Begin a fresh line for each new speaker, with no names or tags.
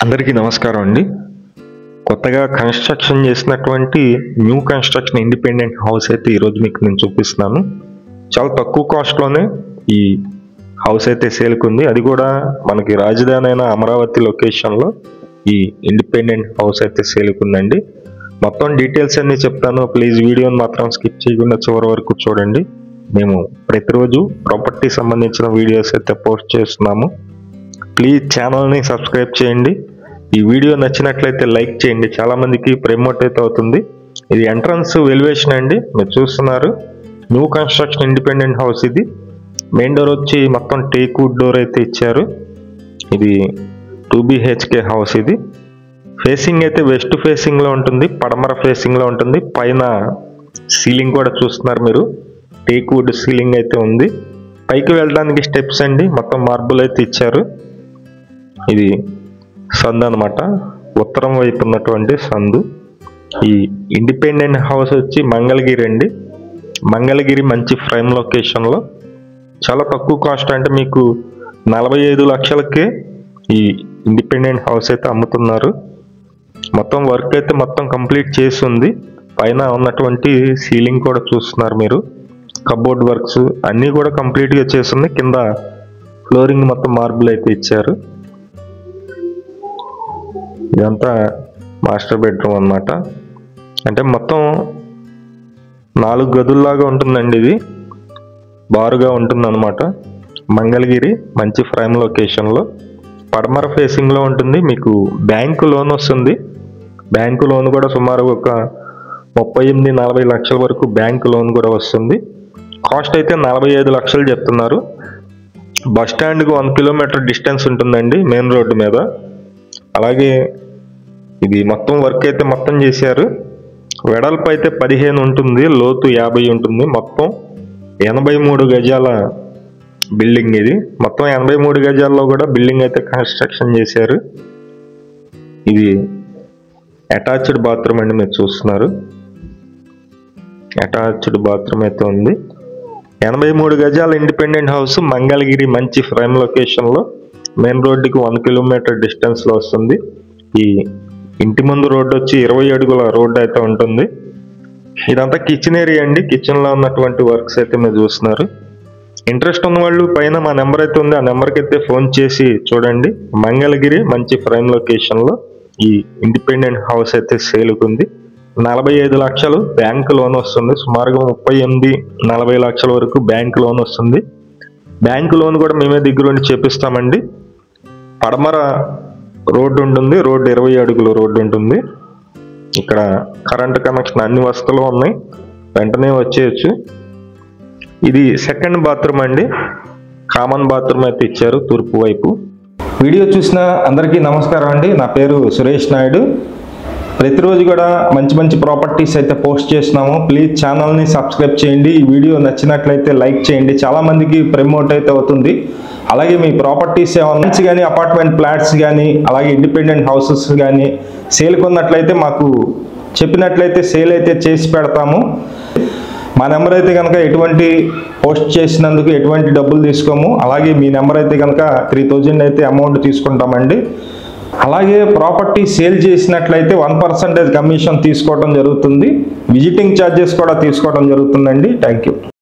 అందరికీ నమస్కారం అండి. కొత్తగా కన్స్ట్రక్షన్ చేసినటువంటి న్యూ కన్స్ట్రక్షన్ ఇండిపెండెంట్ హౌస్ అయితే ఈరోజు మీకు నేను చూపిస్తున్నాను. చాలా తక్కువ కాస్ట్లోనే ఈ హౌస్ అయితే సేల్కి ఉంది. అది కూడా మనకి రాజధాని అయిన అమరావతి లొకేషన్లో ఈ ఇండిపెండెంట్ హౌస్ అయితే సేల్కి ఉందండి. మొత్తం డీటెయిల్స్ అన్నీ చెప్తాను. ప్లీజ్ వీడియోని మాత్రం స్కిప్ చేయకుండా చివరి వరకు చూడండి. మేము ప్రతిరోజు ప్రాపర్టీ సంబంధించిన వీడియోస్ అయితే పోస్ట్ చేస్తున్నాము. ప్లీజ్ ఛానల్ని సబ్స్క్రైబ్ చేయండి. ఈ వీడియో నచ్చినట్లయితే లైక్ చేయండి. చాలామందికి ప్రమోట్ అయితే అవుతుంది. ఇది ఎంట్రన్స్ ఎలివేషన్ అండి, మీరు చూస్తున్నారు. న్యూ కన్స్ట్రక్షన్ ఇండిపెండెంట్ హౌస్ ఇది. మెయిన్ డోర్ వచ్చి మొత్తం టేక్ వుడ్ డోర్ అయితే ఇచ్చారు. ఇది 2 BHK హౌస్. ఇది ఫేసింగ్ అయితే వెస్ట్ ఫేసింగ్లో ఉంటుంది, పడమర ఫేసింగ్లో ఉంటుంది. పైన సీలింగ్ కూడా చూస్తున్నారు మీరు, టేక్ వుడ్ సీలింగ్ అయితే ఉంది. పైకి వెళ్ళడానికి స్టెప్స్ అండి, మొత్తం మార్బుల్ అయితే ఇచ్చారు. ఇది సందు అనమాట, ఉత్తరం వైపు ఉన్నటువంటి సందు. ఈ ఇండిపెండెంట్ హౌస్ వచ్చి మంగళగిరి అండి. మంగళగిరి మంచి ప్రైమ్ లొకేషన్లో చాలా తక్కువ కాస్ట్, అంటే మీకు 45 లక్షలకే ఈ ఇండిపెండెంట్ హౌస్ అయితే అమ్ముతున్నారు. మొత్తం వర్క్ అయితే మొత్తం కంప్లీట్ చేసి ఉంది. పైన ఉన్నటువంటి సీలింగ్ కూడా చూస్తున్నారు మీరు, కబోర్డ్ వర్క్స్ అన్నీ కూడా కంప్లీట్గా చేస్తుంది. కింద ఫ్లోరింగ్ మొత్తం మార్బుల్ అయితే ఇచ్చారు. ఇదంతా మాస్టర్ బెడ్రూమ్ అన్నమాట. అంటే మొత్తం 4 గదుల్లాగా ఉంటుందండి. ఇది బారుగా ఉంటుంది అనమాట. మంగళగిరి మంచి ప్రైమ్ లొకేషన్లో పడమర ఫేసింగ్లో ఉంటుంది. మీకు బ్యాంకు లోన్ వస్తుంది. బ్యాంకు లోన్ కూడా సుమారు ఒక 38-40 లక్షల వరకు బ్యాంకు లోన్ కూడా వస్తుంది. కాస్ట్ అయితే 45 లక్షలు చెప్తున్నారు. బస్ స్టాండ్కి 1 కిలోమీటర్ డిస్టెన్స్ ఉంటుందండి మెయిన్ రోడ్డు మీద. అలాగే ఇది మొత్తం వర్క్ అయితే మొత్తం చేశారు. వెడల్పు అయితే 15 ఉంటుంది, లోతు 50 ఉంటుంది. మొత్తం 83 గజాల బిల్డింగ్ ఇది. మొత్తం 83 గజాల్లో కూడా బిల్డింగ్ అయితే కన్స్ట్రక్షన్ చేశారు. ఇది అటాచ్డ్ బాత్రూమ్ అండి, మీరు చూస్తున్నారు. అటాచ్డ్ బాత్రూమ్ అయితే ఉంది. 83 గజాల ఇండిపెండెంట్ హౌస్ మంగళగిరి మంచి ప్రైమ్ లొకేషన్లో మెయిన్ రోడ్డుకి 1 కిలోమీటర్ డిస్టెన్స్లో వస్తుంది. ఈ ఇంటి ముందు రోడ్డు వచ్చి 20 అడుగుల రోడ్డు అయితే ఉంటుంది. ఇదంతా కిచెన్ ఏరియా అండి. కిచెన్లో ఉన్నటువంటి వర్క్స్ అయితే మీరు చూస్తున్నారు. ఇంట్రెస్ట్ ఉన్న వాళ్ళు పైన మా నెంబర్ అయితే ఉంది, ఆ నెంబర్కి అయితే ఫోన్ చేసి చూడండి. మంగళగిరి మంచి ప్రైమ్ లొకేషన్లో ఈ ఇండిపెండెంట్ హౌస్ అయితే సేల్కి ఉంది. 45 లక్షలు బ్యాంక్ లోన్ వస్తుంది. సుమారుగా 38-40 లక్షల వరకు బ్యాంక్ లోన్ వస్తుంది. బ్యాంక్ లోన్ కూడా మేమే దగ్గర ఉండి చేపిస్తామండి. పడమర రోడ్డు ఉంటుంది, రోడ్డు 20 అడుగుల రోడ్డు ఉంటుంది. ఇక్కడ కరెంట్ కనెక్షన్ అన్ని వసతులు ఉన్నాయి, వెంటనే వచ్చేయచ్చు. ఇది సెకండ్ బాత్రూమ్ అండి. కామన్ బాత్రూమ్ అయితే ఇచ్చారు తూర్పు వైపు.
వీడియో చూసిన అందరికీ నమస్కారం అండి. నా పేరు సురేష్ నాయుడు. ప్రతిరోజు కూడా మంచి మంచి ప్రాపర్టీస్ అయితే పోస్ట్ చేస్తున్నాము. ప్లీజ్ ఛానల్ని సబ్స్క్రైబ్ చేయండి. ఈ వీడియో నచ్చినట్లయితే లైక్ చేయండి. చాలామందికి ప్రమోట్ అయితే అవుతుంది. అలాగే మీ ప్రాపర్టీస్ ఏమన్నా కానీ అపార్ట్మెంట్ ఫ్లాట్స్ కానీ అలాగే ఇండిపెండెంట్ హౌసెస్ కానీ సేల్ కొన్నట్లయితే మాకు చెప్పినట్లయితే సేల్ అయితే చేసి పెడతాము. మా నెంబర్ అయితే కనుక ఎటువంటి పోస్ట్ చేసినందుకు ఎటువంటి డబ్బులు తీసుకోము. అలాగే మీ నెంబర్ అయితే కనుక 3000 అయితే అమౌంట్ తీసుకుంటామండి. అలాగే ప్రాపర్టీ సేల్ చేసినట్లయితే 1% కమిషన్ తీసుకోవడం జరుగుతుంది. విజిటింగ్ ఛార్జెస్ కూడా తీసుకోవడం జరుగుతుందండి. Thank you.